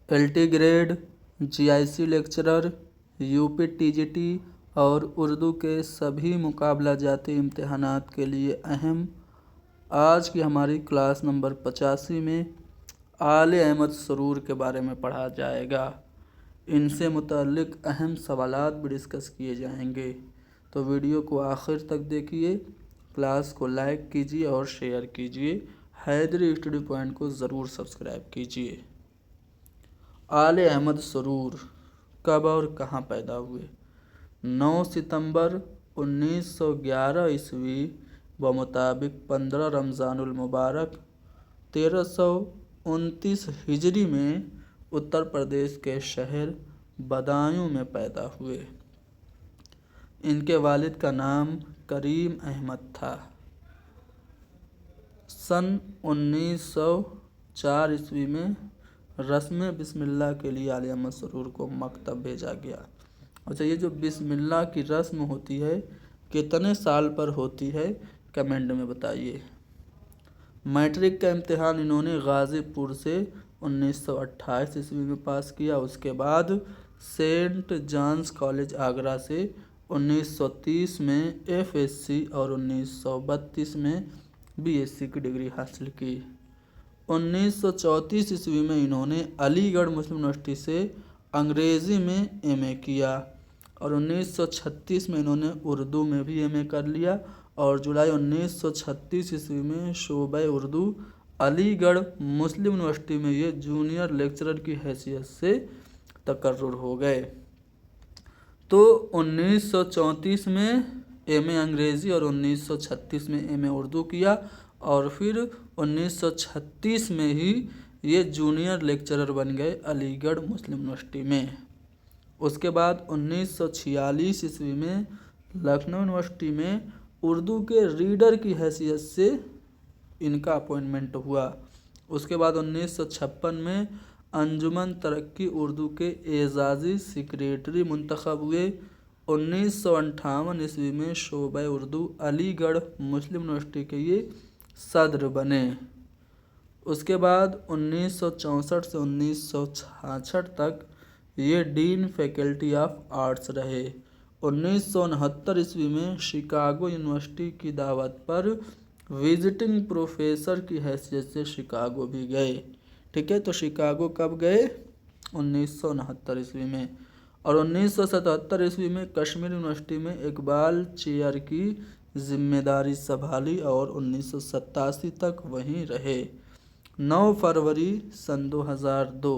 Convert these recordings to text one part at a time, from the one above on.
LT grade, GIC lecturer, UP TGT और उर्दू के सभी मुकाबला जाती इम्तहानात के लिए अहम। आज की हमारी क्लास नंबर 85 में आले अहमद सरूर के बारे में पढ़ा जाएगा। इनसे मुताल्लिक़ अहम सवालात भी डिस्कस किए जाएंगे, तो वीडियो को आखिर तक देखिए। क्लास को लाइक कीजिए और शेयर कीजिए। हैदरी स्टडी पॉइंट को ज़रूर सब्सक्राइब कीजिए। आले अहमद सरूर कब और कहाँ पैदा हुए? 9 सितंबर 1911 ईस्वी व मुताबिक 15 रमज़ानुल मुबारक 1329 हिजरी में उत्तर प्रदेश के शहर बदायूं में पैदा हुए। इनके वालिद का नाम करीम अहमद था। सन 1904 ईस्वी में रस्म बिस्मिल्लाह के लिए आले अहमद सरूर को मकतब भेजा गया। अच्छा, ये जो बिस्मिल्लाह की रस्म होती है कितने साल पर होती है, कमेंट में बताइए। मैट्रिक का इम्तिहान इन्होंने गाज़ीपुर से 1928 ईस्वी में पास किया। उसके बाद सेंट जॉन्स कॉलेज आगरा से 1930 में FSC और 1932 में BSc की डिग्री हासिल की। 1934 ईस्वी में इन्होंने अलीगढ़ मुस्लिम यूनिवर्सिटी से अंग्रेज़ी में MA किया और 1936 में इन्होंने उर्दू में भी MA कर लिया और जुलाई 1936 ईस्वी में शोबा उर्दू अलीगढ़ मुस्लिम यूनिवर्सिटी में ये जूनियर लेक्चरर की हैसियत से तकर्रुर हो गए। तो 1934 में MA अंग्रेज़ी और 1936 में MA उर्दू किया और फिर 1936 में ही ये जूनियर लेक्चरर बन गए अलीगढ़ मुस्लिम यूनिवर्सिटी में। उसके बाद 1946 ईस्वी में लखनऊ यूनिवर्सिटी में उर्दू के रीडर की हैसियत से इनका अपॉइंटमेंट हुआ। उसके बाद 1956 में अंजुमन तरक्की उर्दू के एजाज़ी सेक्रेटरी मुंतखब हुए। 1958 ईस्वी में शोबा उर्दू अलीगढ़ मुस्लिम यूनिवर्सिटी के ये सदर बने। उसके बाद 1964 से 1966 तक ये डीन फैकल्टी ऑफ आर्ट्स रहे। 1969 ईस्वी में शिकागो यूनिवर्सिटी की दावत पर विजिटिंग प्रोफेसर की हैसियत से शिकागो भी गए। ठीक है, तो शिकागो कब गए? 1969 ईस्वी में। और 1977 ईस्वी में कश्मीर यूनिवर्सिटी में इकबाल चेयर की जिम्मेदारी संभाली और 1987 तक वहीं रहे। 9 फरवरी सन 2002,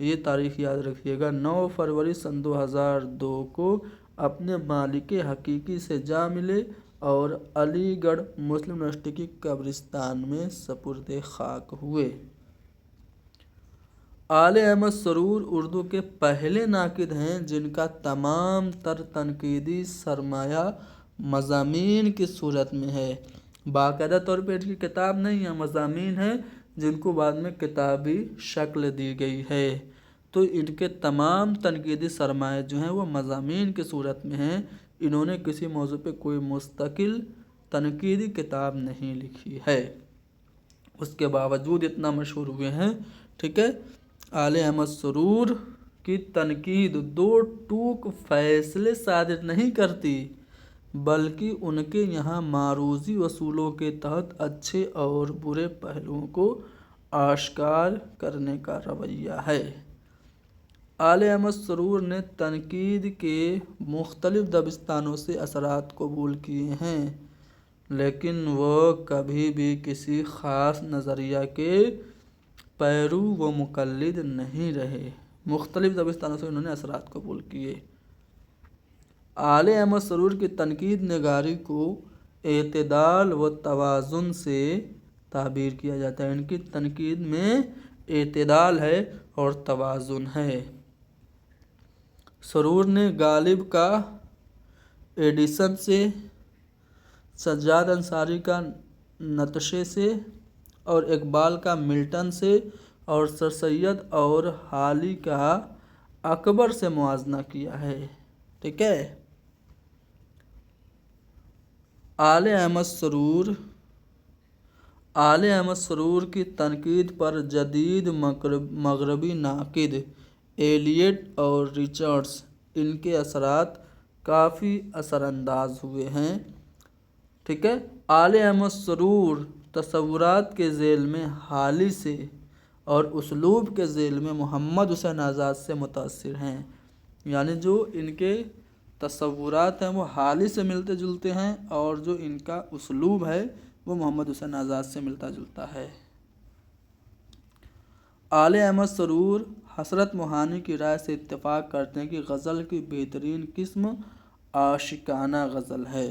ये तारीख याद रखिएगा, 9 फरवरी सन 2002 को अपने मालिक हकीकी से जा मिले और अलीगढ़ मुस्लिम यूनिवर्सिटी की कब्रिस्तान में सपुर्द खाक हुए। आले अहमद सरूर उर्दू के पहले नाकिद हैं जिनका तमाम तर तनकीदी सरमाया मज़ामीन की सूरत में है। बाकायदा तौर पर इनकी किताब नहीं है, मज़ामीन है जिनको बाद में किताबी शक्ल दी गई है। तो इनके तमाम तनकीदी सरमाए जो हैं वो मज़ामीन की सूरत में हैं। इन्होंने किसी मौजू पे कोई मुस्तकिल तनकीदी किताब नहीं लिखी है, उसके बावजूद इतना मशहूर हुए हैं। ठीक है, आले अहमद सरूर की तनकीद दो टूक फैसले सादिर नहीं करती, बल्कि उनके यहाँ मारूज़ी वसूलों के तहत अच्छे और बुरे पहलुओं को आश्कार करने का रवैया है। आले अहमद सरूर ने तनकीद के मुख्तलिफ दबिस्तानों से असरात कबूल किए हैं, लेकिन वह कभी भी किसी ख़ास नज़रिया के पैरू व मुक़ल्लिद नहीं रहे। मुख्तलिफ दबिस्तानों से उन्होंने असरात कबूल किए। आले अहमद सरूर की तनकीद निगारी को एतदाल व तवाज़ुन से ताबीर किया जाता है। इनकी तनकीद में एतदाल है और तवाज़ुन है। सरूर ने गालिब का एडिसन से, सज्जाद अंसारी का नतशे से और इकबाल का मिल्टन से और सर सैयद और हाली का अकबर से मुआजना किया है। ठीक है, आले अहमद सरूर आले अहमद सरूर की तनकीद पर जदीद मगरबी नाकिद एलियट और रिचर्ड्स इनके असरात काफ़ी असरअंदाज हुए हैं। ठीक है। आले अहमद सरूर तसव्वुरात के ज़ेल में हाली से और उसलूब के ज़ेल में मोहम्मद हुसैन आज़ाद से मुतासिर हैं। यानी जो इनके तसव्वुरात हैं वो हाली से मिलते जुलते हैं और जो इनका उसलूब है वो मोहम्मद हुसैन आज़ाद से मिलता जुलता है। आले अहमद सरूर हसरत मोहानी की राय से इत्तेफाक करते हैं कि गज़ल की बेहतरीन किस्म आशिकाना गज़ल है।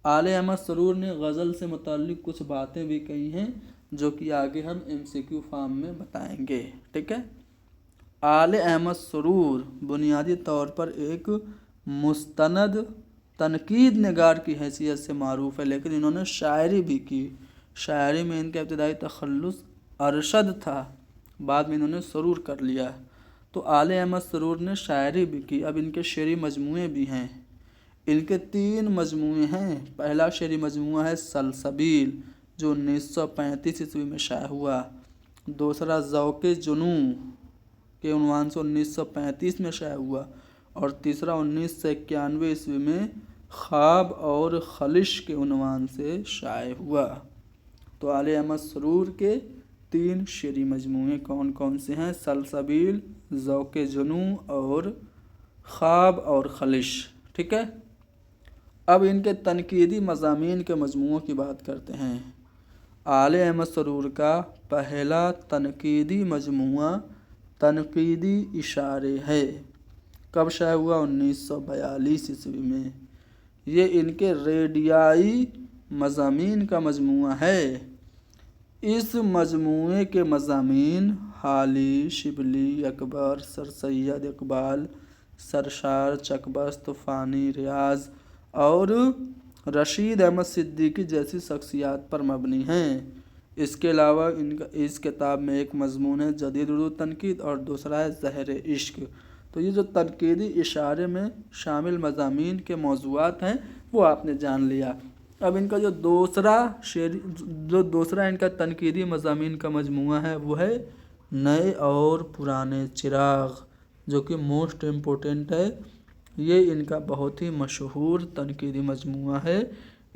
आले अहमद सरूर ने गज़ल से मुताल्लिक़ कुछ बातें भी कही हैं जो कि आगे हम MCQ फॉर्म में बताएंगे। ठीक है। आले अहमद सरूर बुनियादी तौर पर एक मुस्तनद तनकीद निगार की हैसियत से मारूफ़ है, लेकिन इन्होंने शायरी भी की। शायरी में इनका इब्तिदाई तखल्लुस अरशद था, बाद में इन्होंने सरूर कर लिया। तो आले अहमद सरूर ने शायरी भी की। अब इनके शेरी मजमूए भी हैं। इनके 3 मजमूए हैं। पहला शेरी मजमूआ है सलसबील जो 1935 ईस्वी में शाया हुआ। दूसरा ज़ौक़े जुनू के उन्वान से 1935 में शाया हुआ। और तीसरा 1991 ईस्वी में ख्वाब और खलिश के उन्वान से शाया हुआ। तो आले अहमद सरूर के 3 शेरी मजमूए कौन कौन से हैं? सलसबील, ज़ौक़े जुनू और ख्वाब और खलिश। ठीक है। अब इनके तनकीदी मज़ामीन के मजमूओं की बात करते हैं। आले अहमद सरूर का पहला तनकीदी मजमूआ तनकीदी इशारे है। कब शाया हुआ? 1942 ईस्वी में। ये इनके रेडियाई मज़ामीन का मजमूआ है। इस मजमूए के मज़ामीन हाली, शिबली, अकबर, सर सैयद इकबाल, सरशार, चकबस्त, फ़ानी, रियाज़ और रशीद अहमद सिद्दीकी जैसी शख्सियात पर मबनी हैं। इसके अलावा इस किताब में एक मजमून है जदीद उर्दू तनकीद और दूसरा है ज़हर इश्क। तो ये जो तनकीदी इशारे में शामिल मज़ामीन के मौज़ूआत हैं वो आपने जान लिया। अब इनका जो दूसरा इनका तनकीदी मज़ामीन का मजमूआ है वो है नए और पुराने चिराग, जो कि मोस्ट इम्पोर्टेंट है। ये इनका बहुत ही मशहूर तनकीदी मजमूआ है।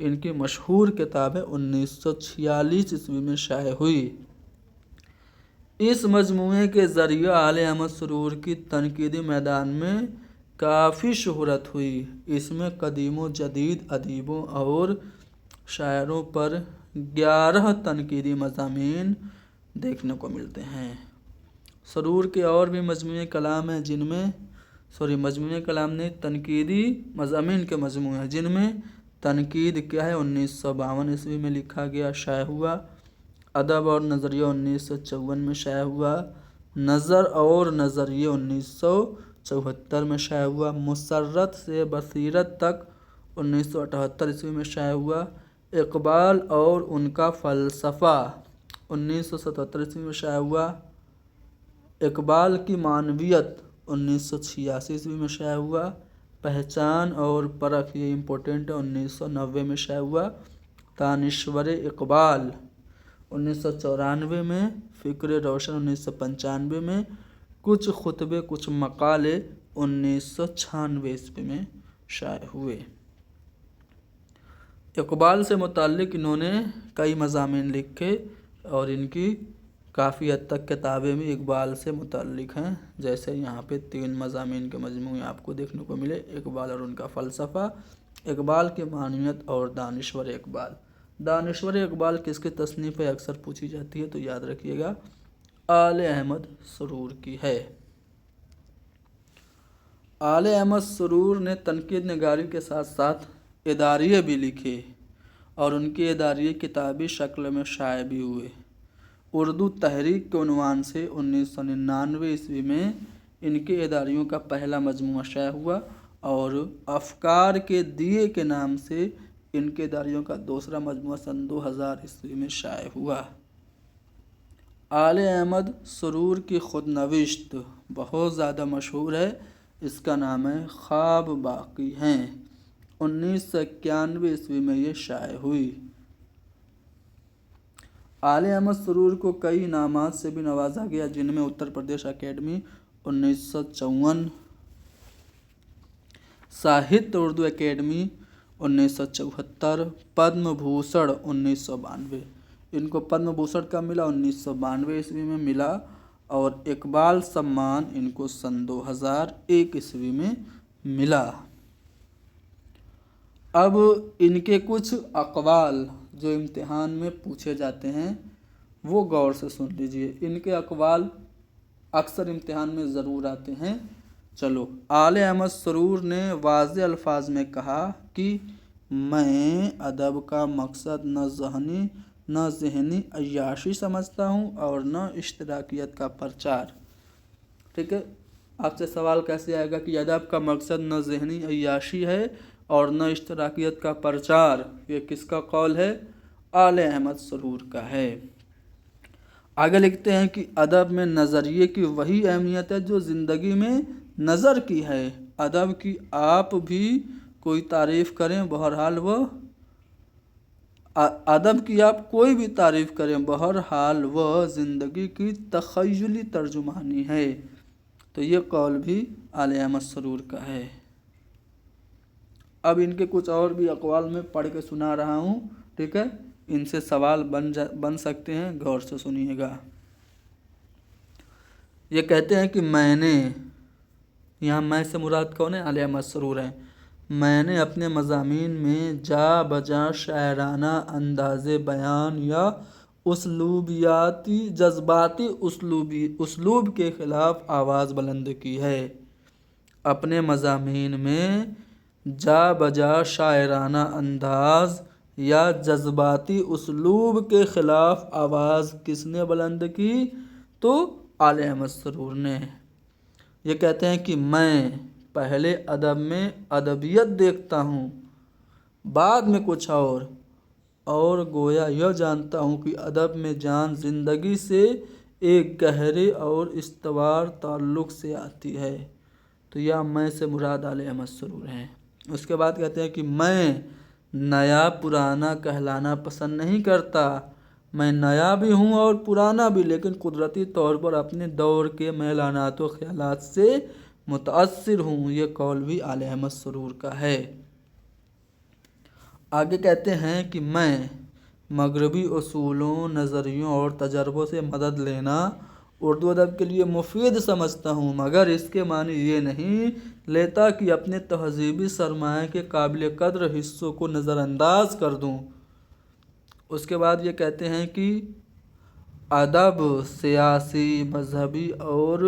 इनकी मशहूर किताब है 1946 ईस्वी में शाया हुई। इस मजमूए के ज़रिए आले अहमद सरूर की तनकीदी मैदान में काफ़ी शोहरत हुई। इसमें कदीम व जदीद अदीबों और शायरों पर 11 तनकीदी मज़ामीन देखने को मिलते हैं। सरूर के और भी मजमूए कलाम हैं जिनमें मजमूए कलाम ने तनकीदी मज़ामीन के मजमूए हैं जिनमें तनकीद क्या है 1952 ईस्वी में लिखा गया, शाया हुआ। अदब और नज़रिया 1954 में शाया हुआ। नज़र और नज़रिए 1974 में शाया हुआ। मुसर्रत से बसीरत तक 1978 ईस्वी में शाया हुआ। इकबाल और उनका फ़लसफ़ा 1977 ईस्वी में शाया हुआ। इकबाल की मानवियत 1986 ईस्वी में शाया हुआ। पहचान और परख, ये इम्पोर्टेंट है, 1990 में शाया हुआ। तानिश्वर इकबाल 1994 में। फ़िक्र रोशन 1995 में। कुछ खुतबे कुछ मकाले 1996 ईस्वी में शाया हुए। इकबाल से मुताल्लिक़ इन्होंने कई मज़ामीन लिखे और इनकी काफ़ी हद तक किताबें भी इकबाल से मुताल्लिक़ हैं। जैसे यहाँ पे 3 मज़ामीन के मजमूए आपको देखने को मिले, इकबाल और उनका फ़लसफ़ा, इकबाल की मानवियत और दानिश्वर इकबाल। दानिश्वर इकबाल किसकी तसनीफ़ अक्सर पूछी जाती है, तो याद रखिएगा आले अहमद सरूर की है। आले अहमद सरूर ने तनकीद निगारी के साथ साथ इदारिये भी लिखे और उनकी इदारिये किताबी शक्ल में शाया भी हुए। उर्दू तहरीक के उन्वान से 1999 ईस्वी में इनके इदारियों का पहला मजमूआ शाया हुआ और अफ़कार के दिए के नाम से इनके इदारियों का दूसरा मजमूआ सन 2000 ईस्वी में शाया हुआ। आले अहमद सरूर की खुदनविश्त बहुत ज़्यादा मशहूर है। इसका नाम है ख्वाब बाकी हैं। 1991 ईस्वी में ये शाया हुई। आले अहमद सरूर को कई इनामात से भी नवाजा गया, जिनमें उत्तर प्रदेश अकेडमी 1954, साहित्य उर्दू अकेडमी 1974, पद्म भूषण 1992। इनको पद्म भूषण कब मिला? 1992 ईस्वी में मिला। और इकबाल सम्मान इनको सन 2001 ईस्वी में मिला। अब इनके कुछ अक़वाल जो इम्तिहान में पूछे जाते हैं वो गौर से सुन लीजिए। इनके अक़वाल अक्सर इम्तिहान में ज़रूर आते हैं। चलो, आले अहमद सरूर ने वाज़े अल्फाज में कहा कि मैं अदब का मकसद न ज़हनी अय्याशी समझता हूँ और न इश्तराकियत का प्रचार। ठीक है, आपसे सवाल कैसे आएगा कि अदब का मकसद न ज़हनी अय्याशी है और न इश्तराकियत का प्रचार, ये किसका कौल है? आले अहमद सरूर का है। आगे लिखते हैं कि अदब में नज़रिए की वही अहमियत है जो ज़िंदगी में नज़र की है। अदब की आप भी कोई तारीफ़ करें, बहरहाल वह अदब की आप कोई भी तारीफ़ करें, बहरहाल वह ज़िंदगी की तख़य्युली तर्जुमानी है। तो ये कौल भी आले अहमद सरूर का है। अब इनके कुछ और भी अक़वाल में पढ़ के सुना रहा हूँ। ठीक है, इनसे सवाल बन सकते हैं, गौर से सुनिएगा। ये कहते हैं कि मैंने, यहाँ मैं से मुराद कौन है? आले अहमद सरूर है। मैंने अपने मज़ामीन में जा बजा शायराना अंदाज़े बयान या उसलूबियाती जज्बाती उसलूब के ख़िलाफ़ आवाज़ बुलंद की है। अपने मज़ामीन में जा बजा शायराना अंदाज़ या जज्बाती उसलूब के ख़िलाफ़ आवाज़ किसने बुलंद की? तो आले अहमद सरूर ने। ये कहते हैं कि मैं पहले अदब में अदबियत देखता हूँ, बाद में कुछ और गोया यह जानता हूँ कि अदब में जान ज़िंदगी से एक गहरे और इस्तवार ताल्लुक़ से आती है। तो यह मैं से मुराद आले अहमद सरूर हैं। उसके बाद कहते हैं कि मैं नया पुराना कहलाना पसंद नहीं करता। मैं नया भी हूँ और पुराना भी, लेकिन कुदरती तौर पर अपने दौर के मैलानात व ख़यालात से मुतासिर हूँ। ये कौल भी आले अहमद सरूर का है। आगे कहते हैं कि मैं मगरबी उसूलों, नज़रियों और तजर्बों से मदद लेना उर्दू अदब के लिए मुफीद समझता हूँ, मगर इसके मानी ये नहीं लेता कि अपने तहज़ीबी सरमाए के काबिल कद्र हिस्सों को नज़रअंदाज कर दूँ। उसके बाद ये कहते हैं कि अदब सियासी, मजहबी और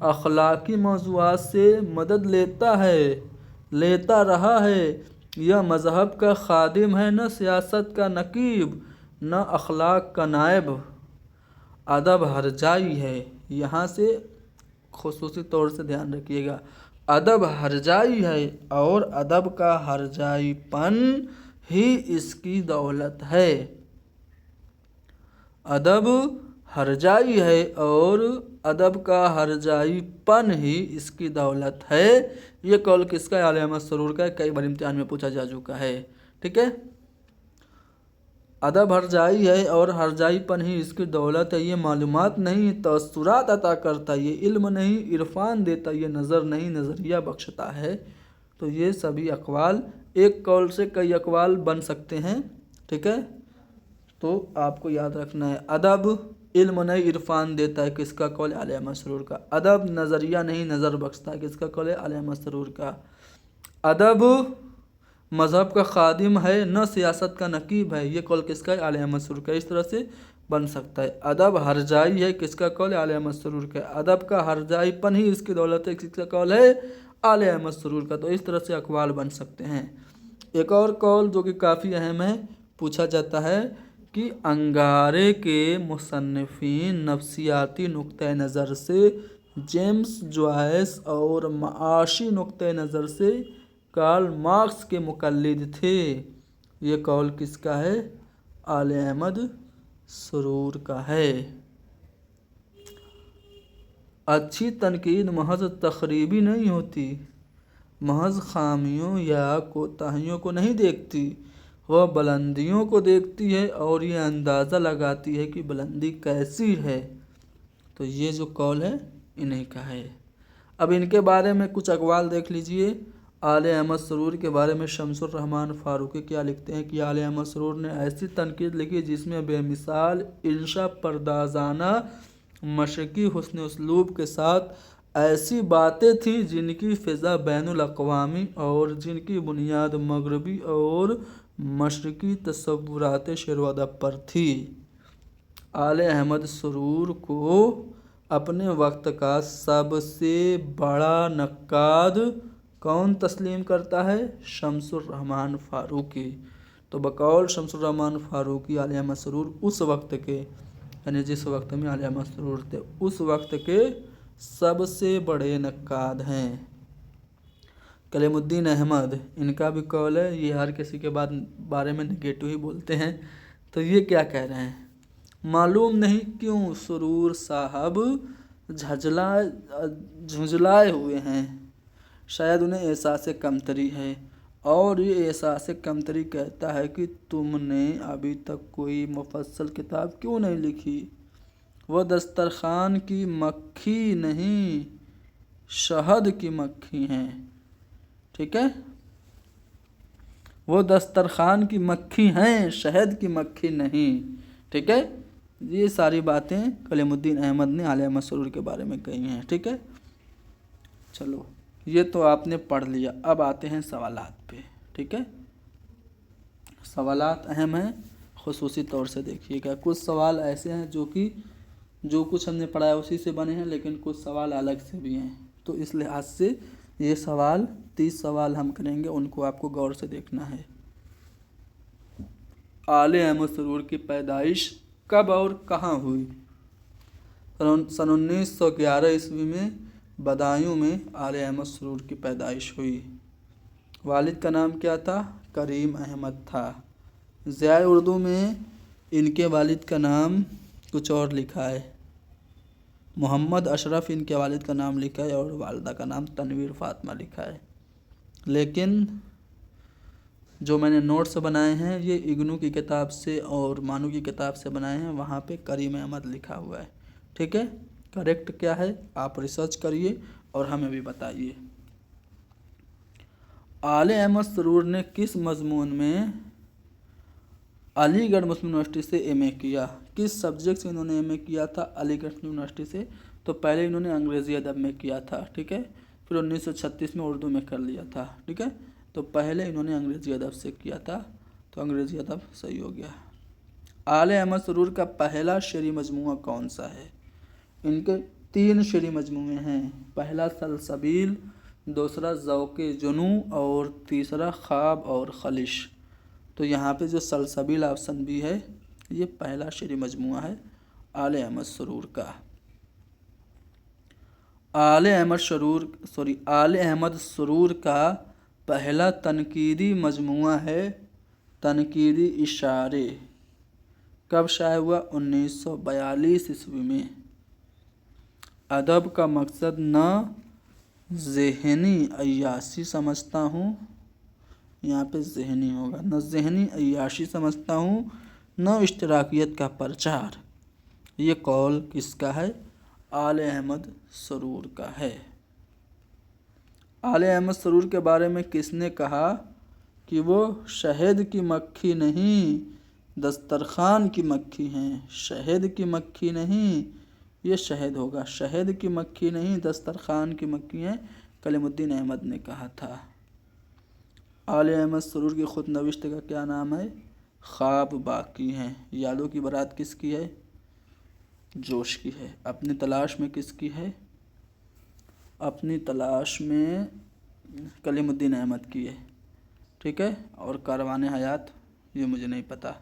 अखलाकी मौज़ूआत से मदद लेता रहा है। यह मज़हब का खादिम है, न सियासत का नकीब, न अखलाक का नायब। अदब हरजाई है, यहाँ से खुसूसी तौर से ध्यान रखिएगा। अदब हरजाई है और अदब का हरजाईपन ही इसकी दौलत है। अदब हरजाई है और अदब का हरजाईपन ही इसकी दौलत है। ये कौल किसका है? आले अहमद सरूर का है। कई बार इम्तिहान में पूछा जा चुका है। ठीक है, अदब हरजाई है और हरजाईपन ही इसकी दौलत है। ये मालूमात नहीं, तअस्सुरात अता करता, ये इल्म नहीं, इरफान देता, ये नज़र नहीं, नज़रिया बख्शता है। तो ये सभी अक़वाल, एक कौल से कई अक़वाल बन सकते हैं। ठीक है, तो आपको याद रखना है, अदब इल्म नहीं इरफान देता है, किसका कौल? आले अहमद सरूर का। अदब नज़रिया नहीं नज़र बख्शता है, किसका कौल है? आले अहमद सरूर का। अदब मज़हब का खादिम है, न सियासत का नकीब है, ये कौल किसका है? आले अहमद सरूर का। इस तरह से बन सकता है। अदब हरजाई है, किसका कौल है? आले अहमद सरूर का। अदब का हरजाईपन ही इसकी दौलत है, किसका कौल है? आले अहमद सरूर का। तो इस तरह से अक़वाल बन सकते हैं। एक और कौल जो कि काफ़ी अहम है, पूछा जाता है कि अंगारे के मुसन्निफ़ीन नफ्सियाती नुक्ते नज़र से जेम्स जॉयस और माशी नुक्ते नज़र से कार्ल मार्क्स के मुक़ल्लिद थे। ये कौल किसका है? आले अहमद सरूर का है। अच्छी तनकीद महज तखरीबी नहीं होती, महज खामियों या कोताहियों को नहीं देखती, वो बुलंदियों को देखती है और ये अंदाज़ा लगाती है कि बुलंदी कैसी है। तो ये जो कौल है इन्हीं का है। अब इनके बारे में कुछ अक़वाल देख लीजिए। आले अहमद सरूर के बारे में शमसुर रहमान फ़ारूक़ी क्या लिखते हैं कि आले अहमद सरूर ने ऐसी तनकीद लिखी जिसमें बेमिसाल इंशा परदाज़ाना मशरक़ी हुस्न उसलूब के साथ ऐसी बातें थी जिनकी फ़िज़ा बैनुल अक़वामी और जिनकी बुनियाद मगरबी और मशरक़ी तसव्वुरात शेर व अदब पर थी। आले अहमद सरूर को अपने वक्त का सबसे बड़ा नक्काद कौन तस्लीम करता है? शमसुर रहमान फ़ारूक़ी। तो बकौल शमसुर रहमान फ़ारूक़ी आले अहमद सरूर उस वक्त के, यानी जिस वक्त में आले अहमद सरूर थे, उस वक्त के सबसे बड़े नक्काद हैं। कलीमुद्दीन अहमद, इनका भी कौल है, ये हर किसी के बारे में नेगेटिव ही बोलते हैं। तो ये क्या कह रहे हैं? मालूम नहीं क्यों सरूर साहब झुंझलाए हुए हैं, शायद उन्हें एहसास कमतरी है। और ये एहसास कमतरी कहता है कि तुमने अभी तक कोई मुफस्सल किताब क्यों नहीं लिखी? वह दस्तरखान की मक्खी नहीं, शहद की मक्खी हैं। ठीक है, वो दस्तरखान की मक्खी हैं, शहद की मक्खी नहीं। ठीक है, ये सारी बातें कलीमुद्दीन अहमद ने आले अहमद सरूर के बारे में कही हैं। ठीक है, चलो ये तो आपने पढ़ लिया। अब आते हैं सवालात पे। ठीक है, सवालात अहम हैं, खुसूसी तौर से देखिएगा। कुछ सवाल ऐसे हैं जो कुछ हमने पढ़ा है उसी से बने हैं, लेकिन कुछ सवाल अलग से भी हैं। तो इस लिहाज से ये सवाल 30 सवाल हम करेंगे, उनको आपको गौर से देखना है। आले अहमद सरूर की पैदाइश कब और कहाँ हुई? सन 1911 ईस्वी में बदायूं में आले अहमद सरूर की पैदाइश हुई। वालिद का नाम क्या था? करीम अहमद था। ज़ियाए उर्दू में इनके वालिद का नाम कुछ और लिखा है, मोहम्मद अशरफ इनके वालिद का नाम लिखा है, और वालिदा का नाम तनवीर फ़ातिमा लिखा है। लेकिन जो मैंने नोट्स बनाए हैं ये इग्नू की किताब से और मानू की किताब से बनाए हैं, वहाँ पे करीम अहमद लिखा हुआ है। ठीक है, करेक्ट क्या है आप रिसर्च करिए और हमें भी बताइए। आले अहमद सरूर ने किस मज़मून में अलीगढ़ मुस्लिम यूनिवर्सिटी से एमए किया? किस सब्जेक्ट से इन्होंने एमए किया था अलीगढ़ मुस्लिम यूनिवर्सिटी से? तो पहले इन्होंने अंग्रेज़ी अदब में किया था। ठीक है, फिर 1936 में उर्दू में कर लिया था। ठीक है, तो पहले इन्होंने अंग्रेज़ी अदब से किया था, तो अंग्रेज़ी अदब सही हो गया। आले अहमद सरूर का पहला शेरी मजमूआ कौन सा है? इनके 3 शेरी मजमूए हैं। पहला सलसबील, दूसरा ज़ौक़े जुनू और तीसरा ख्वाब और खलिश। तो यहाँ पे जो सलसबील ऑप्शन भी है ये पहला शेरी मजमूआ है आले अहमद सरूर का। आले अहमद सरूर का पहला तनकीदी मजमूआ है तनकीदी इशारे। कब शाये हुआ? 1942 ईस्वी में। अदब का मकसद न ज़हनी अय्याशी समझता हूँ, यहाँ पे ज़हनी होगा, न ज़हनी अय्याशी समझता हूँ न इश्तराकियत का प्रचार। ये कौल किसका है? आले अहमद सरूर का है। आले अहमद सरूर के बारे में किसने कहा कि वो शहद की मक्खी नहीं दस्तरखान की मक्खी हैं? शहद की मक्खी नहीं, ये शहद होगा, शहद की मक्खी नहीं दस्तरखान की मक्खी हैं, कलीमुद्दीन अहमद ने कहा था। आले अहमद सरूर की ख़ुद नविश्त का क्या नाम है? ख्वाब बाकी हैं। यादों की बारात किसकी है? जोश की है। अपनी तलाश में किसकी है? अपनी तलाश में कलीमुद्दीन अहमद की है। ठीक है, और कारवाने हयात ये मुझे नहीं पता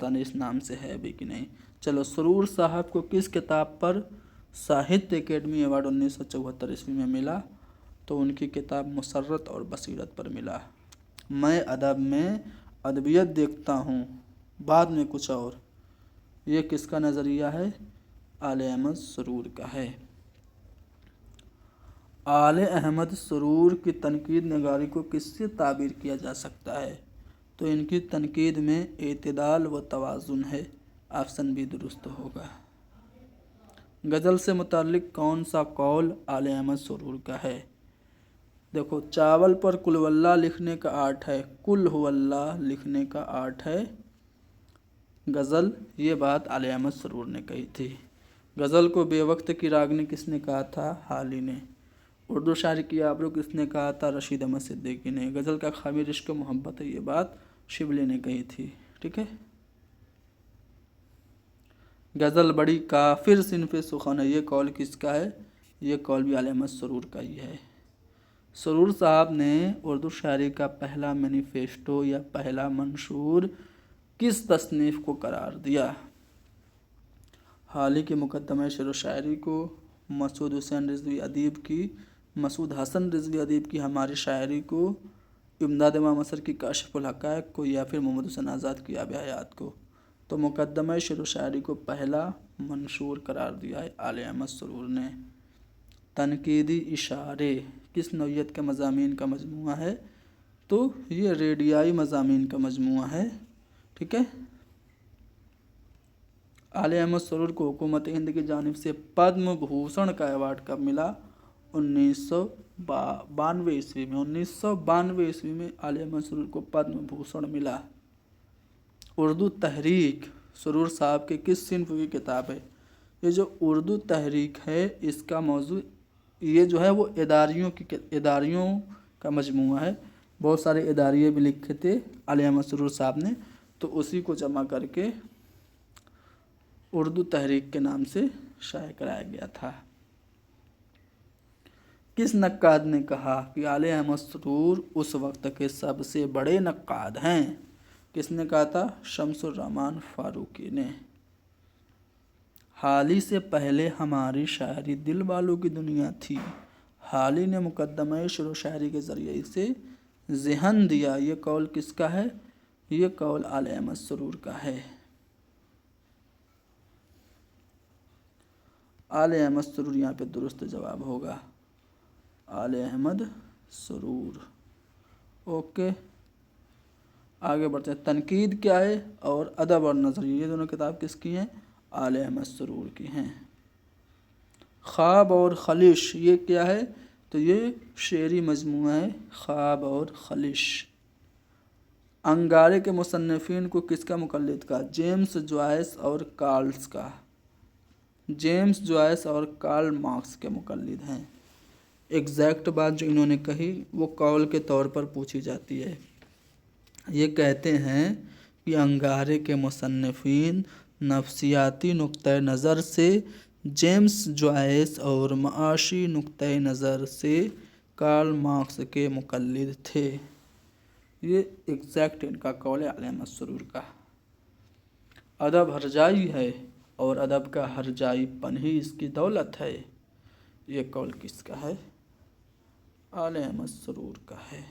नहीं इस नाम से है भी कि नहीं। चलो, सरूर साहब को किस किताब पर साहित्य अकेडमी अवार्ड 1974 ईस्वी में मिला? तो उनकी किताब मुसर्रत और बसीरत पर मिला। मैं अदब में अदबियत देखता हूँ, बाद में कुछ और। ये किसका नज़रिया है? आले अहमद सरूर का है। आले अहमद सरूर की तनकीद नगारी को किससे ताबीर किया जा सकता है? تو ان کی تنقید میں اعتدال و توازن ہے، آپشن بھی درست ہوگا۔ غزل سے متعلق کون سا قول آل احمد سرور کا ہے؟ دیکھو، چاول پر کل واللہ لکھنے کا آرٹ ہے، کل ہو اللہ لکھنے کا آرٹ ہے غزل، یہ بات آل احمد سرور نے کہی تھی۔ غزل کو بے وقت کی راگنی کس نے کہا تھا؟ حالی نے۔ اردو شاعری کی آبرو کس نے کہا تھا؟ رشید احمد صدیقی نے۔ غزل کا خمیر عشق و محبت ہے، یہ بات شبلی نے کہی تھی، ٹھیک ہے۔ غزل بڑی کافر صنف سخن ہے، یہ قول کس کا ہے؟ یہ قول بھی آل احمد سرور کا ہی ہے۔ سرور صاحب نے اردو شاعری کا پہلا مینیفیسٹو یا پہلا منشور کس تصنیف کو قرار دیا؟ حالی کی مقدمہ شعر و شاعری کو، مسعود حسین رضوی ادیب کی، مسعود حسن رضوی ادیب کی ہماری شاعری کو، امداد امام اثر کی کاشف الحقائق کو، یا پھر محمد حسین آزاد کی آب حیات کو؟ تو مقدمہ شعر و شاعری کو پہلا منشور قرار دیا ہے آل احمد سرور نے۔ تنقیدی اشارے کس نوعیت کے مضامین کا مجموعہ ہے؟ تو یہ ریڈیائی مضامین کا مجموعہ ہے، ٹھیک ہے۔ آل احمد سرور کو حکومت ہند کی جانب سے پدم بھوشن کا ایوارڈ کب ملا؟ 1992 عیسوی میں۔ 1992 عیسوی میں آل احمد سرور کو پدم بھوشن ملا۔ اردو تحریک سرور صاحب کے کس صنف کی کتاب ہے؟ یہ جو اردو تحریک ہے اس کا موضوع یہ جو ہے وہ اداریوں کا مجموعہ ہے۔ بہت سارے اداریے بھی لکھے تھے آل احمد سرور صاحب نے، تو اسی کو جمع کر کے اردو تحریک کے نام سے شائع کرایا گیا تھا۔ کس نقاد نے کہا کہ آل احمد سرور اس وقت کے سب سے بڑے نقاد ہیں؟ کس نے کہا تھا؟ شمس الرحمن فاروقی نے۔ حالی سے پہلے ہماری شاعری دل والوں کی دنیا تھی، حالی نے مقدمہ شعر و شاعری کے ذریعے سے ذہن دیا، یہ قول کس کا ہے؟ یہ قول آل احمد سرور کا ہے۔ آل احمد سرور یہاں پہ درست جواب ہوگا، آل احمد سرور۔ اوکے، آگے بڑھتے ہیں۔ تنقید کیا ہے اور ادب اور نظریہ، یہ دونوں کتاب کس کی ہیں؟ آل احمد سرور کی ہیں۔ خواب اور خلش یہ کیا ہے؟ تو یہ شعری مجموعہ ہے، خواب اور خلش۔ انگارے کے مصنفین کو کس کا مقلد کہا؟ جیمز جوائس اور کارلس کا۔ جیمز جوائس اور کارل مارکس کے مقلد ہیں۔ ایگزیکٹ بات جو انہوں نے کہی وہ قول کے طور پر پوچھی جاتی ہے۔ یہ کہتے ہیں کہ انگارے کے مصنفین نفسیاتی نقطۂ نظر سے جیمز جوائس اور معاشی نقطۂ نظر سے کارل مارکس کے مقلد تھے۔ یہ ایگزیکٹ ان کا قول ہے آل احمد سرور کا۔ ادب ہرجائی ہے اور ادب کا ہرجائی پن ہی اس کی دولت ہے، یہ قول کس کا ہے؟ آل احمد سرور کا ہے۔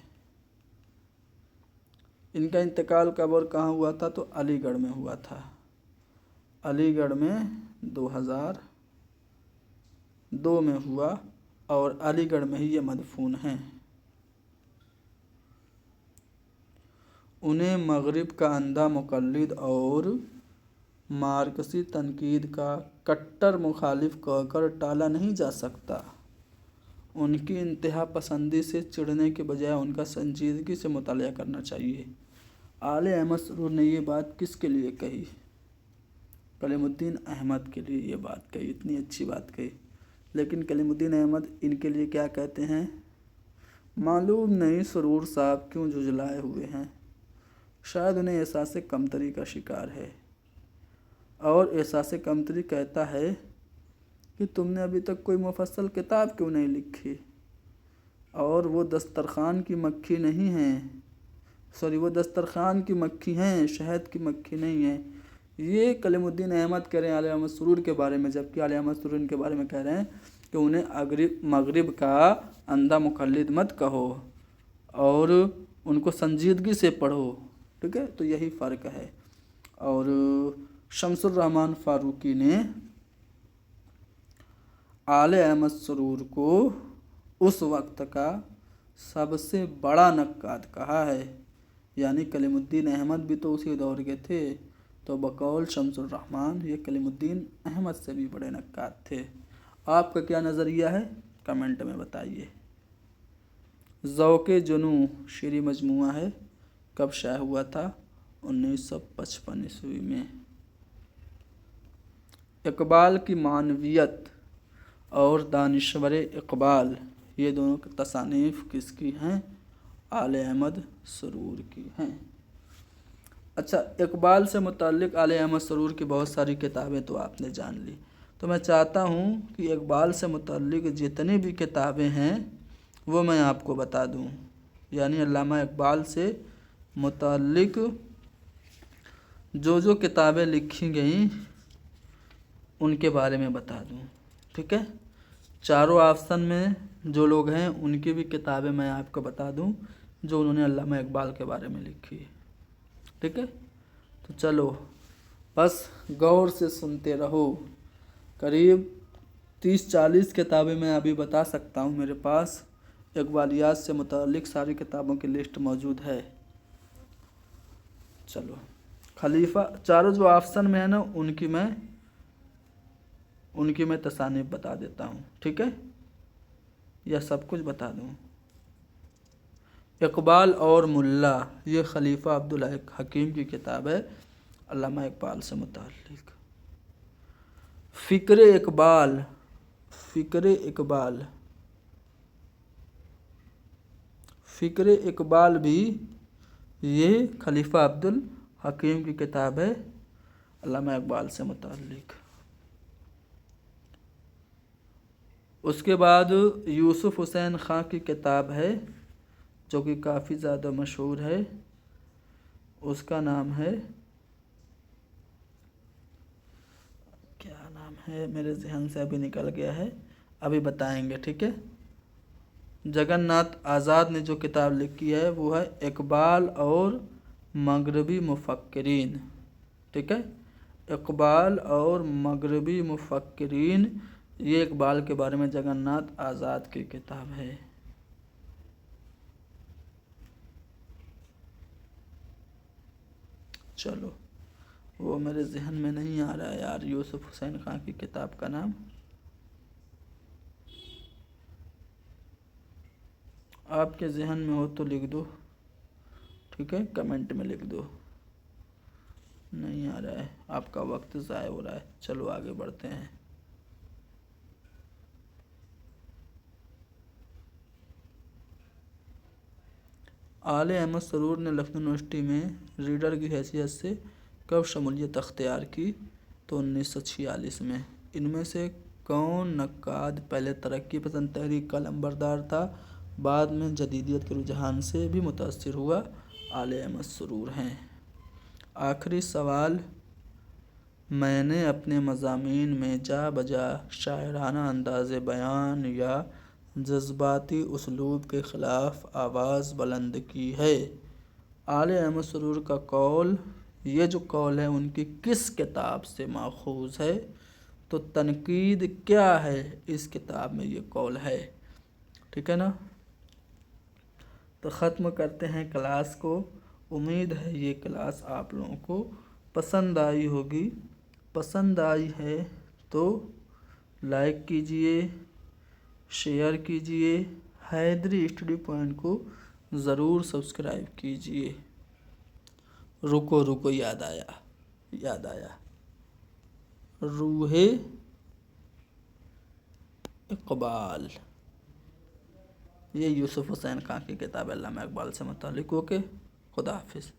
ان کا انتقال کب اور کہاں ہوا تھا؟ تو علی گڑھ میں ہوا تھا، علی گڑھ میں 2002 میں ہوا، اور علی گڑھ میں ہی یہ مدفون ہیں۔ انہیں مغرب کا اندھا مقلد اور مارکسی تنقید کا کٹر مخالف کہہ کر ٹالا نہیں جا سکتا۔ ان کی انتہا پسندی سے چڑھنے کے بجائے ان کا سنجیدگی سے مطالعہ کرنا چاہیے۔ آل احمد سرور نے یہ بات کس کے لیے کہی؟ کلیم الدین احمد کے لیے یہ بات کہی، اتنی اچھی بات کہی، لیکن کلیم الدین احمد ان کے لیے کیا کہتے ہیں؟ معلوم نہیں سرور صاحب کیوں جھجھلائے ہوئے ہیں، شاید انہیں احساس کمتری کا شکار ہے، اور احساس کمتری کہتا ہے کہ تم نے ابھی تک کوئی مفصل کتاب کیوں نہیں لکھی، اور وہ دسترخوان کی مکھی نہیں ہیں، وہ دسترخوان کی مکھی ہیں، شہد کی مکھی نہیں ہیں۔ یہ کلیم الدین احمد کہہ رہے ہیں آل احمد سرور کے بارے میں، جبکہ آل احمد سرور ان کے بارے میں کہہ رہے ہیں کہ انہیں مغرب کا اندھا مقلد مت کہو اور ان کو سنجیدگی سے پڑھو، ٹھیک ہے، تو یہی فرق ہے۔ اور شمس الرحمن فاروقی نے آل احمد سرور کو اس وقت کا سب سے بڑا نقاد کہا ہے، यानी कलीमुद्दीन अहमद भी तो उसी दौर के थे। तो बकौल शम्सुर रहमान ये कलीमुद्दीन अहमद से भी बड़े नक्काद थे। आपका क्या नज़रिया है कमेंट में बताइए। ज़ौक़े जुनू शेरी मजमुआ है, कब शाया हुआ था? 1955 ईस्वी में। इकबाल की मानवियत और दानिश्वर इकबाल ये दोनों तसानीफ़ किसकी हैं? आले अहमद सरूर की हैं। अच्छा, इकबाल से मुताल्लिक़ आले अहमद सरूर की बहुत सारी किताबें तो आपने जान ली। तो मैं चाहता हूँ कि इकबाल से मुताल्लिक़ जितनी भी किताबें हैं वो मैं आपको बता दूँ, यानी अल्लामा इकबाल से मुताल्लिक़ जो किताबें लिखी गई उनके बारे में बता दूँ। ठीक है, चारों ऑप्शन में जो लोग हैं उनकी भी किताबें मैं आपको बता दूँ जो उन्होंने अल्लामा इकबाल के बारे में लिखी है। ठीक है, तो चलो बस गौर से सुनते रहो। करीब 30-40 किताबें मैं अभी बता सकता हूँ, मेरे पास इकबालियात से मुताल्लिक़ सारी किताबों की लिस्ट मौजूद है। चलो, खलीफा चारों जो ऑप्शन में है ना उनकी मैं तसानीफ़ बता देता हूँ। ठीक है, या सब कुछ बता दूँ? इकबाल और मुल्ला ये खलीफा अब्दुल हकीम की किताब है अल्लामा इकबाल से मुताल्लिक़। फ़िक्र इकबाल भी ये खलीफा अब्दुल हकीम की किताब है अल्लामा इकबाल से मुताल्लिक़। उसके बाद यूसुफ़ हुसैन ख़ां की किताब है जो कि काफ़ी ज़्यादा मशहूर है, उसका नाम है, क्या नाम है मेरे ज़हन से अभी निकल गया है, अभी बताएंगे। ठीक है, जगन्नाथ आज़ाद ने जो किताब लिखी है वो है इकबाल और मगरबी मुफ़क्किरीन। ठीक है, इकबाल और मगरबी मुफ़क्किरीन ये इकबाल के बारे में जगन्नाथ आज़ाद की किताब है। चलो, वो मेरे ज़हन में नहीं आ रहा है यार यूसुफ़ हुसैन ख़ां की किताब का नाम। आपके ज़हन में हो तो लिख दो। ठीक है, कमेंट में लिख दो। नहीं आ रहा है, आपका वक्त ज़ाया हो रहा है। चलो आगे बढ़ते हैं। आले अहमद सरूर ने लखनऊ यूनिवर्सिटी में रीडर की हैसियत से कब शमूलियत अख्तियार की? तो 1946 में। इनमें से कौन नक्काद पहले तरक्की पसंद तहरीक का लंबरदार था, बाद में जदीदियत के रुझान से भी मुतासिर हुआ? आले अहमद सरूर हैं। आखिरी सवाल, मैंने अपने मज़ामीन में जा बजा शायराना अंदाज़ बयान या जज्बाती उसलूब के ख़िलाफ़ आवाज़ बुलंद की है। आले अहमद सरूर का कौल, ये जो कौल है उनकी किस किताब से माखूज़ है? तो तनकीद क्या है इस किताब में ये कौल है। ठीक है ना, तो ख़त्म करते हैं क्लास को। उम्मीद है ये क्लास आप लोगों को पसंद आई होगी। पसंद आई है तो लाइक कीजिए, शेयर कीजिए, हैदरी स्टडी पॉइंट को ज़रूर सब्सक्राइब कीजिए। रुको याद आया रूहे इकबाल, ये यूसुफ़ हुसैन खां की किताब अल्लामा इकबाल से मुताल्लिक़। ओके, खुदा हाफिज़।